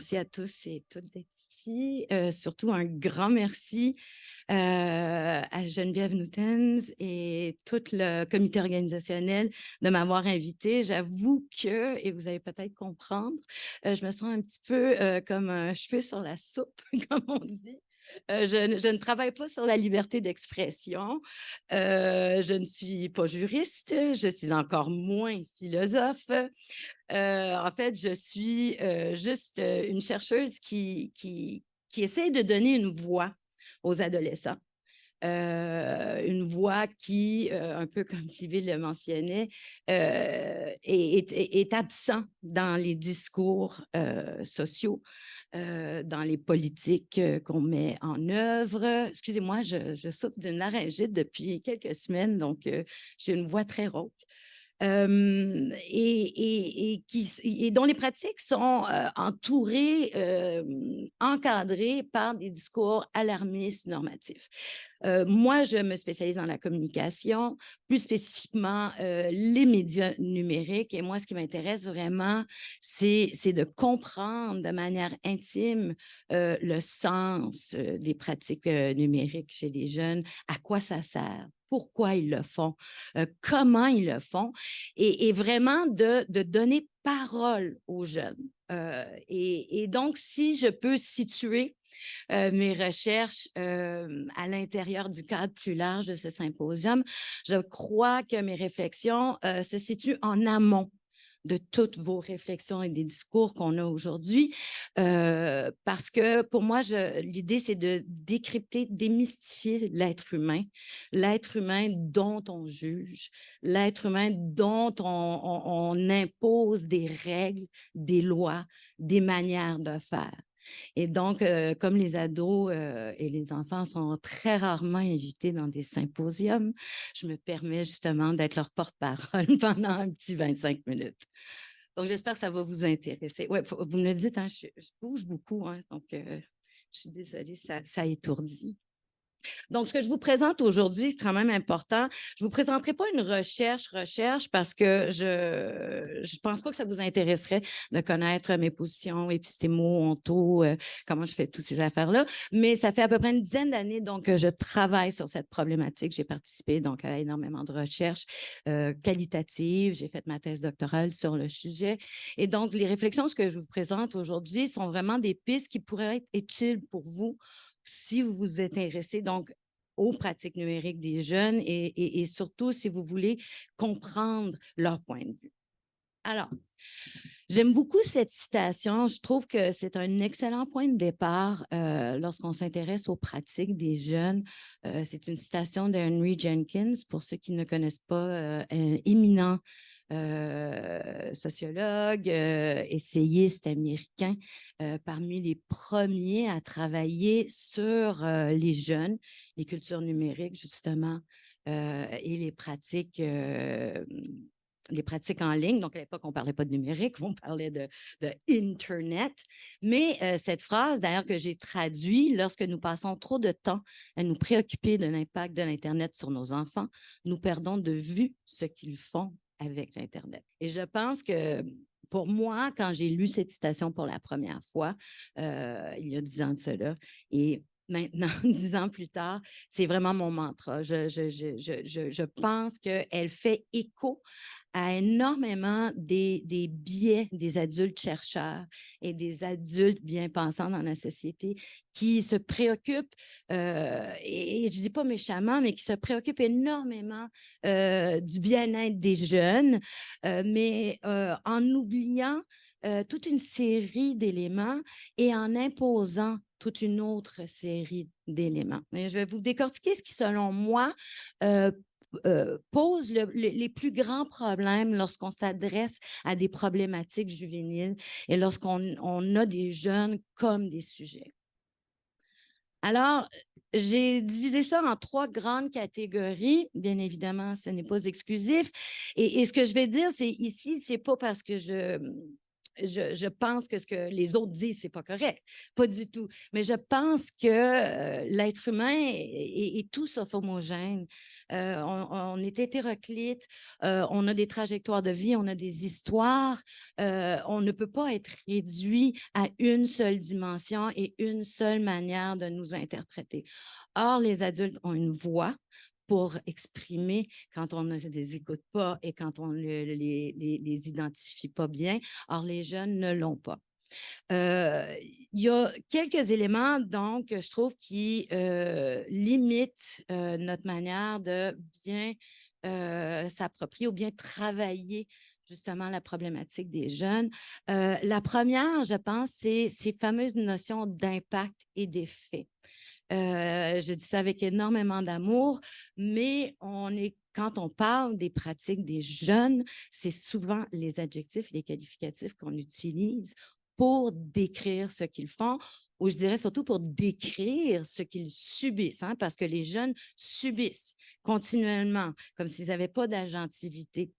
merci à tous et toutes d'être ici. Surtout un grand merci à Geneviève Noutens et tout le comité organisationnel de m'avoir invitée. J'avoue que, et vous allez peut-être comprendre, je me sens un petit peu comme un cheveu sur la soupe, comme on dit. Je ne travaille pas sur la liberté d'expression. Je ne suis pas juriste. Je suis encore moins philosophe. En fait, je suis juste une chercheuse qui essaie de donner une voix aux adolescents. Une voix qui, un peu comme Sylvie le mentionnait, est absent dans les discours sociaux, dans les politiques qu'on met en œuvre. Excusez-moi, je souffre d'une laryngite depuis quelques semaines, donc j'ai une voix très rauque. Et dont les pratiques sont entourées, encadrées par des discours alarmistes normatifs. Moi, je me spécialise dans la communication, plus spécifiquement les médias numériques. Et moi, ce qui m'intéresse vraiment, c'est de comprendre de manière intime le sens des pratiques numériques chez les jeunes, à quoi ça sert, pourquoi ils le font, comment ils le font, et vraiment de donner parole aux jeunes. Et donc, si je peux situer mes recherches à l'intérieur du cadre plus large de ce symposium, je crois que mes réflexions se situent en amont de toutes vos réflexions et des discours qu'on a aujourd'hui, parce que pour moi, l'idée, c'est de décrypter, démystifier l'être humain dont on juge, l'être humain dont on impose des règles, des lois, des manières de faire. Et donc, comme les ados et les enfants sont très rarement invités dans des symposiums, je me permets justement d'être leur porte-parole pendant un petit 25 minutes. Donc, j'espère que ça va vous intéresser. Ouais, vous me le dites, hein, je bouge beaucoup, hein, donc je suis désolée, ça étourdit. Donc, ce que je vous présente aujourd'hui, c'est quand même important. Je ne vous présenterai pas une recherche parce que je pense pas que ça vous intéresserait de connaître mes positions épistémo, onto, comment je fais toutes ces affaires-là. Mais ça fait à peu près une dizaine d'années donc que je travaille sur cette problématique. J'ai participé donc à énormément de recherches qualitatives. J'ai fait ma thèse doctorale sur le sujet. Et donc, les réflexions que je vous présente aujourd'hui sont vraiment des pistes qui pourraient être utiles pour vous si vous vous intéressez donc aux pratiques numériques des jeunes et surtout si vous voulez comprendre leur point de vue. Alors, j'aime beaucoup cette citation. Je trouve que c'est un excellent point de départ lorsqu'on s'intéresse aux pratiques des jeunes. C'est une citation d'Henry Jenkins, pour ceux qui ne connaissent pas, un éminent sociologue, essayiste américain, parmi les premiers à travailler sur les jeunes, les cultures numériques, justement, et les pratiques en ligne. Donc, à l'époque, on ne parlait pas de numérique, on parlait de Internet. Mais cette phrase, d'ailleurs, que j'ai traduite, lorsque nous passons trop de temps à nous préoccuper de l'impact de l'Internet sur nos enfants, nous perdons de vue ce qu'ils font avec l'Internet. Et je pense que pour moi, quand j'ai lu cette citation pour la première fois, il y a 10 ans de cela, et maintenant, 10 ans plus tard, c'est vraiment mon mantra. Je pense qu'elle fait écho à énormément des biais des adultes chercheurs et des adultes bien pensants dans la société qui se préoccupent, et je ne dis pas méchamment, mais qui se préoccupent énormément du bien-être des jeunes, mais en oubliant toute une série d'éléments et en imposant toute une autre série d'éléments. Je vais vous décortiquer ce qui, selon moi, pose les plus grands problèmes lorsqu'on s'adresse à des problématiques juvéniles et lorsqu'on a des jeunes comme des sujets. Alors, j'ai divisé ça en 3 grandes catégories. Bien évidemment, ce n'est pas exclusif. Et ce que je vais dire, c'est ici, c'est pas parce que je pense que ce que les autres disent, c'est pas correct, pas du tout. Mais je pense que l'être humain est tout sauf homogène. On est hétéroclite, on a des trajectoires de vie, on a des histoires. On ne peut pas être réduit à une seule dimension et une seule manière de nous interpréter. Or, les adultes ont une voix pour exprimer quand on ne les écoute pas et quand on les identifie pas bien. Or, les jeunes ne l'ont pas. Il y a quelques éléments, donc, je trouve, qui limitent notre manière de bien s'approprier ou bien travailler justement la problématique des jeunes. La première, je pense, c'est ces fameuses notions d'impact et d'effet. Je dis ça avec énormément d'amour, mais quand on parle des pratiques des jeunes, c'est souvent les adjectifs, les qualificatifs qu'on utilise pour décrire ce qu'ils font, ou je dirais surtout pour décrire ce qu'ils subissent, hein, parce que les jeunes subissent continuellement, comme s'ils n'avaient pas d'agentivité.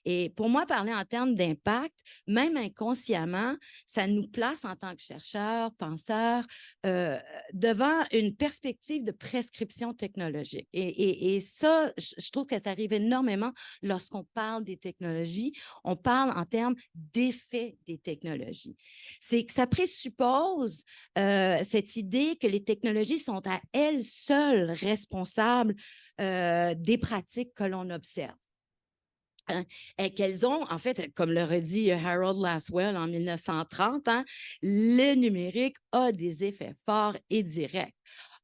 Et pour moi, parler en termes d'impact, même inconsciemment, ça nous place en tant que chercheurs, penseurs, devant une perspective de prescription technologique. Et ça, je trouve que ça arrive énormément lorsqu'on parle des technologies. On parle en termes d'effet des technologies. C'est que ça présuppose cette idée que les technologies sont à elles seules responsables des pratiques que l'on observe. Et qu'elles ont, en fait, comme l'aurait dit Harold Laswell en 1930, hein, le numérique a des effets forts et directs.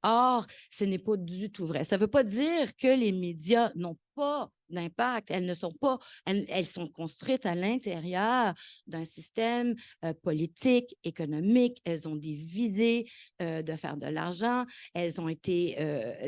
Or, ce n'est pas du tout vrai. Ça ne veut pas dire que les médias n'ont pas d'impact. Elles sont construites à l'intérieur d'un système politique, économique. Elles ont des visées de faire de l'argent. Elles ont été,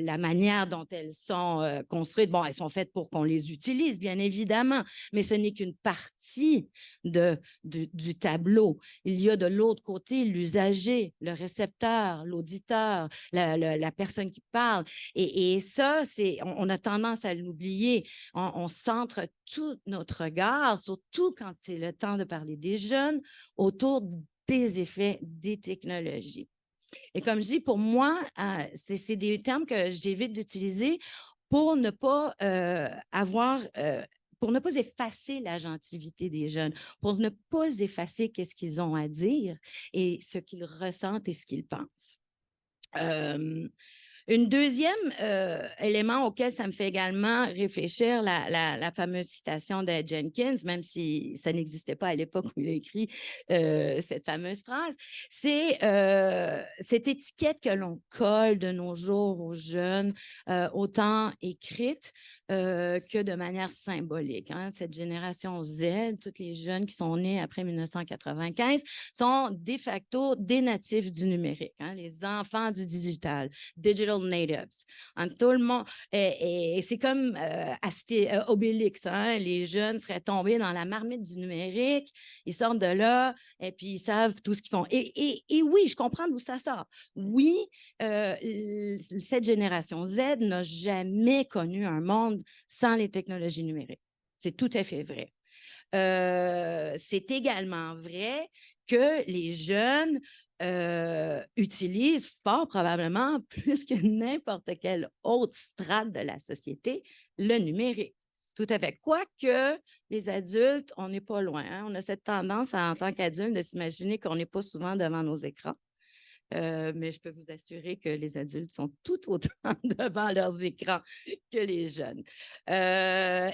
la manière dont elles sont construites, bon, elles sont faites pour qu'on les utilise, bien évidemment, mais ce n'est qu'une partie du tableau. Il y a de l'autre côté l'usager, le récepteur, l'auditeur, la personne qui parle. Et ça, on a tendance à l'oublier. On centre tout notre regard, surtout quand c'est le temps de parler des jeunes, autour des effets des technologies. Et comme je dis, pour moi, c'est des termes que j'évite d'utiliser pour ne pas pour ne pas effacer l'agentivité des jeunes, pour ne pas effacer qu'est-ce qu'ils ont à dire et ce qu'ils ressentent et ce qu'ils pensent. Une deuxième élément auquel ça me fait également réfléchir, la fameuse citation de Jenkins, même si ça n'existait pas à l'époque où il a écrit cette fameuse phrase, c'est cette étiquette que l'on colle de nos jours aux jeunes, autant écrite que de manière symbolique. Hein. Cette génération Z, tous les jeunes qui sont nés après 1995, sont de facto des natifs du numérique, hein, les enfants du digital, digital natives. Hein, tout le monde, et c'est comme Obélix, hein, les jeunes seraient tombés dans la marmite du numérique, ils sortent de là et puis ils savent tout ce qu'ils font. Et oui, je comprends d'où ça sort. Oui, cette génération Z n'a jamais connu un monde sans les technologies numériques. C'est tout à fait vrai. C'est également vrai que les jeunes utilisent fort probablement, plus que n'importe quelle autre strate de la société, le numérique. Tout à fait. Quoique les adultes, on n'est pas loin. Hein? On a cette tendance, en tant qu'adulte, de s'imaginer qu'on n'est pas souvent devant nos écrans. Mais je peux vous assurer que les adultes sont tout autant devant leurs écrans que les jeunes.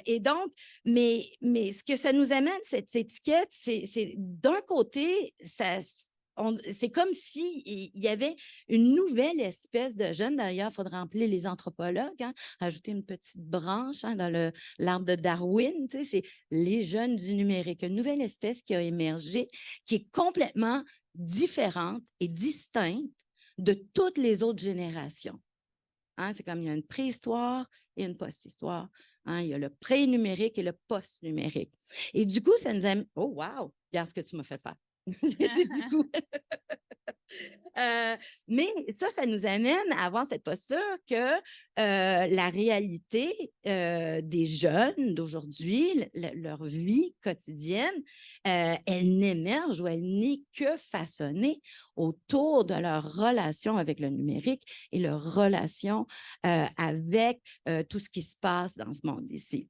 Et donc, mais ce que ça nous amène, cette étiquette, c'est d'un côté, c'est comme s'il y avait une nouvelle espèce de jeunes. D'ailleurs, il faudrait appeler les anthropologues, hein, ajouter une petite branche hein, dans l'arbre de Darwin. Tu sais, c'est les jeunes du numérique, une nouvelle espèce qui a émergé, qui est complètement différente et distincte de toutes les autres générations. Hein, c'est comme il y a une préhistoire et une post-histoire. Hein, il y a le pré-numérique et le post-numérique. Et du coup, ça nous amène... Oh, wow! Regarde ce que tu m'as fait faire. Du coup, Mais ça nous amène à avoir cette posture que la réalité des jeunes d'aujourd'hui, leur vie quotidienne, elle n'émerge ou elle n'est que façonnée autour de leur relation avec le numérique et leur relation avec tout ce qui se passe dans ce monde ici.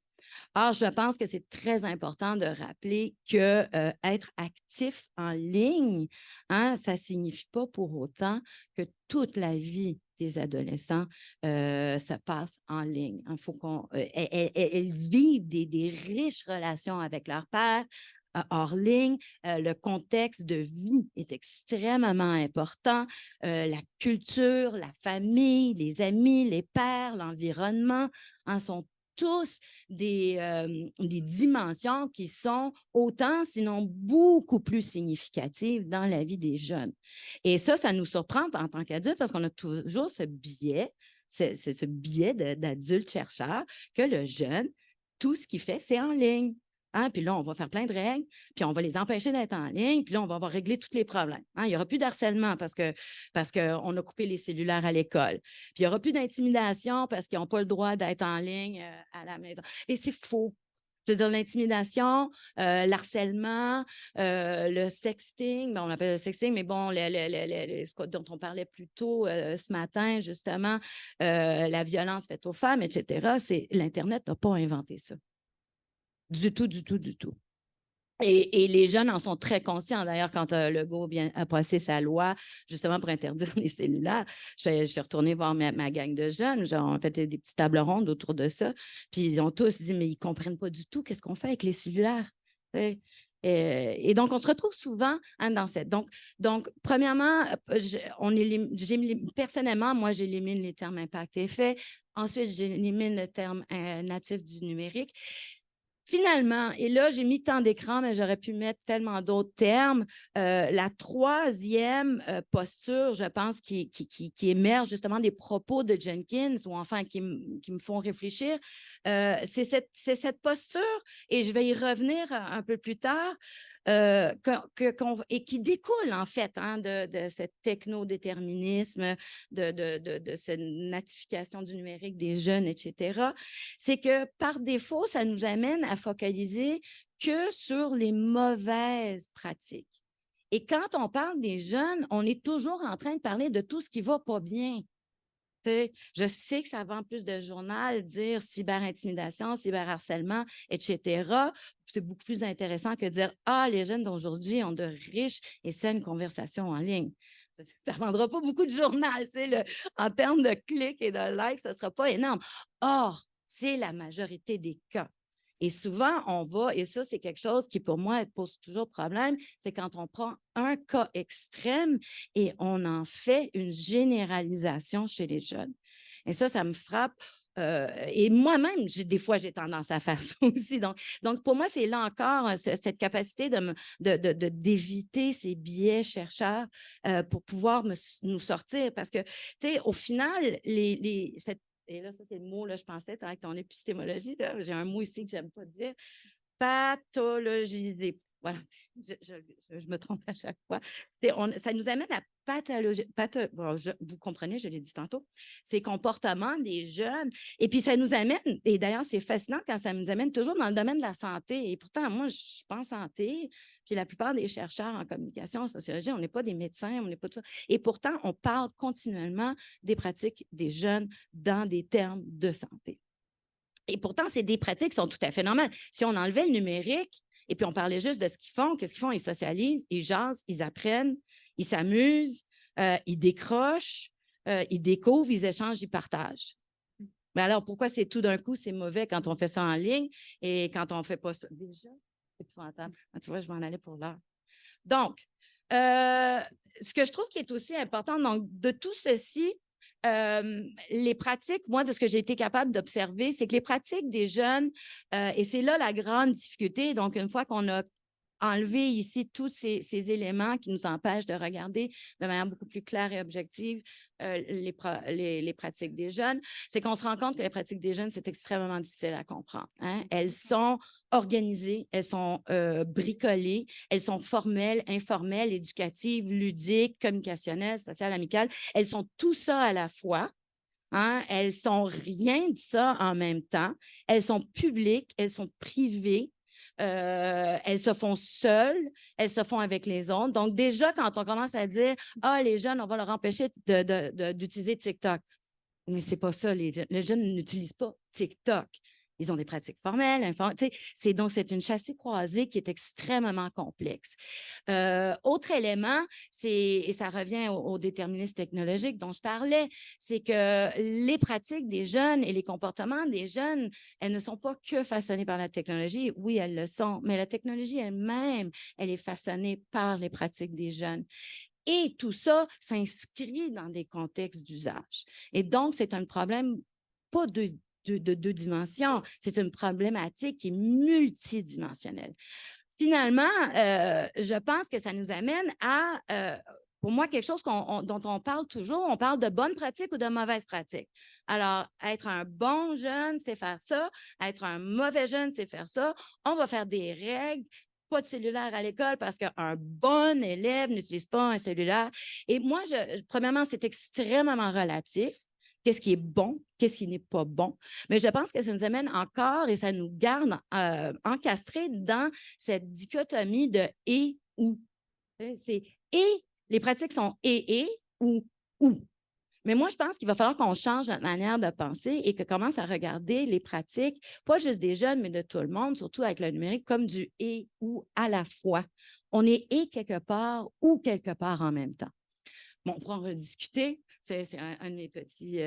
Or, je pense que c'est très important de rappeler que être actif en ligne, hein, ça ne signifie pas pour autant que toute la vie des adolescents se passe en ligne. Il faut elles vivent des riches relations avec leur père, hors ligne. Le contexte de vie est extrêmement important. La culture, la famille, les amis, les pairs, l'environnement en sont tous des dimensions qui sont autant, sinon beaucoup plus significatives dans la vie des jeunes. Et ça nous surprend en tant qu'adultes parce qu'on a toujours ce biais, ce biais d'adulte chercheur que le jeune, tout ce qu'il fait, c'est en ligne. Hein? Puis là, on va faire plein de règles, puis on va les empêcher d'être en ligne, puis là, on va régler tous les problèmes. Hein? Il n'y aura plus d'harcèlement parce qu'on a coupé les cellulaires à l'école. Puis il n'y aura plus d'intimidation parce qu'ils n'ont pas le droit d'être en ligne à la maison. Et c'est faux. Je veux dire, l'intimidation, l'harcèlement, le sexting, on appelle le sexting, mais bon, ce dont on parlait plus tôt ce matin, justement, la violence faite aux femmes, etc., l'Internet n'a pas inventé ça. Du tout, du tout, du tout. Et les jeunes en sont très conscients. D'ailleurs, quand Legault a passé sa loi justement pour interdire les cellulaires, je suis retournée voir ma gang de jeunes. Genre, on a fait des petites tables rondes autour de ça. Puis ils ont tous dit, mais ils ne comprennent pas du tout qu'est-ce qu'on fait avec les cellulaires. Et donc, on se retrouve souvent hein, dans cette. Donc premièrement, personnellement, moi, j'élimine les termes impact et effet. Ensuite, j'élimine le terme natif du numérique. Finalement, et là, j'ai mis temps d'écran, mais j'aurais pu mettre tellement d'autres termes. La troisième posture, je pense, qui émerge justement des propos de Jenkins, ou enfin qui me font réfléchir, c'est cette posture, et je vais y revenir un peu plus tard, et qui découle en fait hein, de ce technodéterminisme, de cette natification du numérique des jeunes, etc. C'est que par défaut, ça nous amène à focaliser que sur les mauvaises pratiques. Et quand on parle des jeunes, on est toujours en train de parler de tout ce qui ne va pas bien. Je sais que ça vend plus de journal, dire cyberintimidation, cyberharcèlement, etc. C'est beaucoup plus intéressant que dire « Ah, les jeunes d'aujourd'hui ont de riches et saines conversations en ligne ». Ça ne vendra pas beaucoup de journal. En termes de clics et de likes, ce ne sera pas énorme. Or, c'est la majorité des cas. Et souvent, on va, et ça, c'est quelque chose qui, pour moi, pose toujours problème, c'est quand on prend un cas extrême et on en fait une généralisation chez les jeunes. Et ça me frappe. Et moi-même, des fois, j'ai tendance à faire ça aussi. Donc pour moi, c'est là encore cette capacité d'éviter ces biais chercheurs pour pouvoir nous sortir. Parce que, tu sais, au final, et là, ça, c'est le mot, là, je pensais, avec ton épistémologie, j'ai un mot ici que j'aime pas dire, pathologiser. Voilà, je me trompe à chaque fois. Ça nous amène à pathologie. Vous comprenez, je l'ai dit tantôt, ces comportements des jeunes. Et puis, ça nous amène, et d'ailleurs, c'est fascinant quand ça nous amène toujours dans le domaine de la santé. Et pourtant, moi, je suis pas en santé. Puis la plupart des chercheurs en communication, en sociologie, on n'est pas des médecins, on n'est pas tout ça. Et pourtant, on parle continuellement des pratiques des jeunes dans des termes de santé. Et pourtant, c'est des pratiques qui sont tout à fait normales. Si on enlevait le numérique, et puis on parlait juste de ce qu'ils font, qu'est-ce qu'ils font? Ils socialisent, ils jasent, ils apprennent, ils s'amusent, ils décrochent, ils découvrent, ils échangent, ils partagent. Mais alors, pourquoi c'est tout d'un coup, c'est mauvais quand on fait ça en ligne et quand on ne fait pas ça? Déjà, c'est épouvantable. Tu vois, je vais en aller pour l'heure. Donc, ce que je trouve qui est aussi important, donc, de tout ceci, les pratiques, moi, de ce que j'ai été capable d'observer, c'est que les pratiques des jeunes, et c'est là la grande difficulté, donc une fois qu'on a enlever ici tous ces éléments qui nous empêchent de regarder de manière beaucoup plus claire et objective les pratiques des jeunes, c'est qu'on se rend compte que les pratiques des jeunes, c'est extrêmement difficile à comprendre. Hein? Elles sont organisées, elles sont bricolées, elles sont formelles, informelles, éducatives, ludiques, communicationnelles, sociales, amicales. Elles sont tout ça à la fois. Hein? Elles sont rien de ça en même temps. Elles sont publiques, elles sont privées. Elles se font seules, elles se font avec les autres. Donc, déjà, quand on commence à dire « Ah, les jeunes, on va leur empêcher d'utiliser TikTok », mais c'est pas ça, les jeunes n'utilisent pas TikTok. Ils ont des pratiques formelles, donc c'est une chassée croisée qui est extrêmement complexe. Autre élément, et ça revient au déterminisme technologique dont je parlais, c'est que les pratiques des jeunes et les comportements des jeunes, elles ne sont pas que façonnées par la technologie. Oui, elles le sont, mais la technologie elle-même, elle est façonnée par les pratiques des jeunes. Et tout ça s'inscrit dans des contextes d'usage. Et donc, c'est un problème pas de deux dimensions, c'est une problématique qui est multidimensionnelle. Finalement, je pense que ça nous amène à, pour moi, quelque chose dont on parle toujours, on parle de bonnes pratiques ou de mauvaises pratiques. Alors, être un bon jeune, c'est faire ça. Être un mauvais jeune, c'est faire ça. On va faire des règles. Pas de cellulaire à l'école parce qu'un bon élève n'utilise pas un cellulaire. Et moi, premièrement, c'est extrêmement relatif. Qu'est-ce qui est bon, qu'est-ce qui n'est pas bon. Mais je pense que ça nous amène encore et ça nous garde encastrés dans cette dichotomie de et ou. C'est et, les pratiques sont et ou ou. Mais moi, je pense qu'il va falloir qu'on change notre manière de penser et qu'on commence à regarder les pratiques, pas juste des jeunes, mais de tout le monde, surtout avec le numérique, comme du et ou à la fois. On est et quelque part ou quelque part en même temps. Bon, on pourra en rediscuter. C'est un de mes petits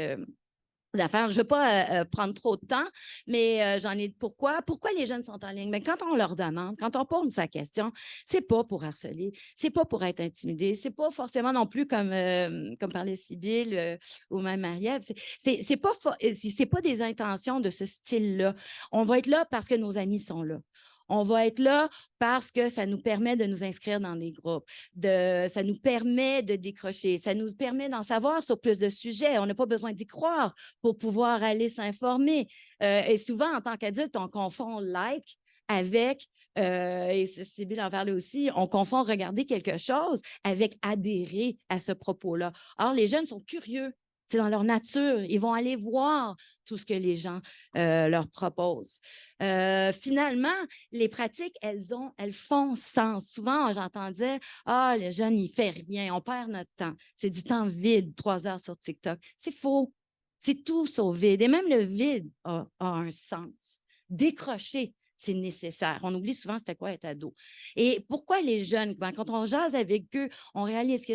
affaires. Je ne veux pas prendre trop de temps, mais j'en ai pourquoi. Pourquoi les jeunes sont en ligne? Mais quand on leur demande, quand on pose sa question, c'est pas pour harceler, c'est pas pour être intimidé, c'est pas forcément non plus comme parlait Sybille ou même Marie-Ève. C'est pas des intentions de ce style-là. On va être là parce que nos amis sont là. On va être là parce que ça nous permet de nous inscrire dans des groupes, ça nous permet de décrocher, ça nous permet d'en savoir sur plus de sujets. On n'a pas besoin d'y croire pour pouvoir aller s'informer. Et souvent, en tant qu'adulte, on confond like avec, et Sybille en parlait aussi, on confond regarder quelque chose avec adhérer à ce propos-là. Or, les jeunes sont curieux. C'est dans leur nature. Ils vont aller voir tout ce que les gens leur proposent. Finalement, les pratiques, elles font sens. Souvent, j'entends dire « Ah, le jeune, il ne fait rien, on perd notre temps. C'est du temps vide, 3 heures sur TikTok. » C'est faux. C'est tout sauf vide. Et même le vide a un sens. Décrocher, c'est nécessaire. On oublie souvent c'était quoi être ado. Et pourquoi les jeunes, quand on jase avec eux, on réalise que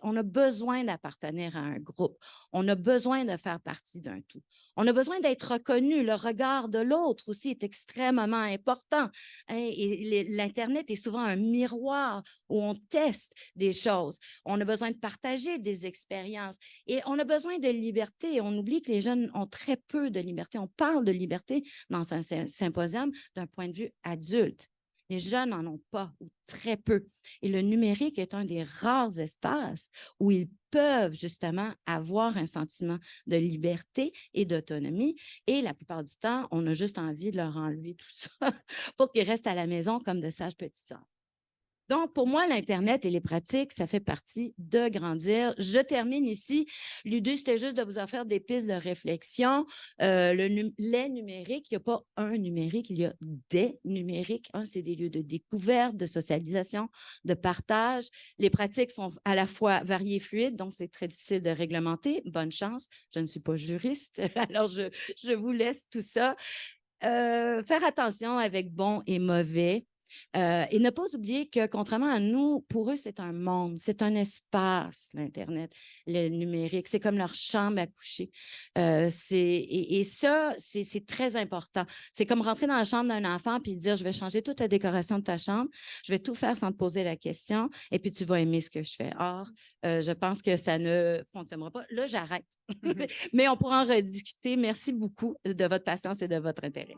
on a besoin d'appartenir à un groupe. On a besoin de faire partie d'un tout. On a besoin d'être reconnu. Le regard de l'autre aussi est extrêmement important. Hein, et l'Internet est souvent un miroir où on teste des choses. On a besoin de partager des expériences. Et on a besoin de liberté. On oublie que les jeunes ont très peu de liberté. On parle de liberté dans un symposium d'un point de vue adulte. Les jeunes n'en ont pas ou très peu. Et le numérique est un des rares espaces où ils peuvent justement avoir un sentiment de liberté et d'autonomie. Et la plupart du temps, on a juste envie de leur enlever tout ça pour qu'ils restent à la maison comme de sages petits sœurs. Donc, pour moi, l'Internet et les pratiques, ça fait partie de grandir. Je termine ici. L'idée, c'était juste de vous offrir des pistes de réflexion. Les numériques, il n'y a pas un numérique, il y a des numériques. C'est des lieux de découverte, de socialisation, de partage. Les pratiques sont à la fois variées et fluides, donc c'est très difficile de réglementer. Bonne chance, je ne suis pas juriste, alors je vous laisse tout ça. Faire attention avec bon et mauvais. Et ne pas oublier que, contrairement à nous, pour eux, c'est un monde, c'est un espace, l'Internet, le numérique. C'est comme leur chambre à coucher. Et ça, c'est très important. C'est comme rentrer dans la chambre d'un enfant puis dire, je vais changer toute la décoration de ta chambre, je vais tout faire sans te poser la question, et puis tu vas aimer ce que je fais. Or, je pense que ça ne fonctionnera pas. Là, j'arrête. Mais on pourra en rediscuter. Merci beaucoup de votre patience et de votre intérêt.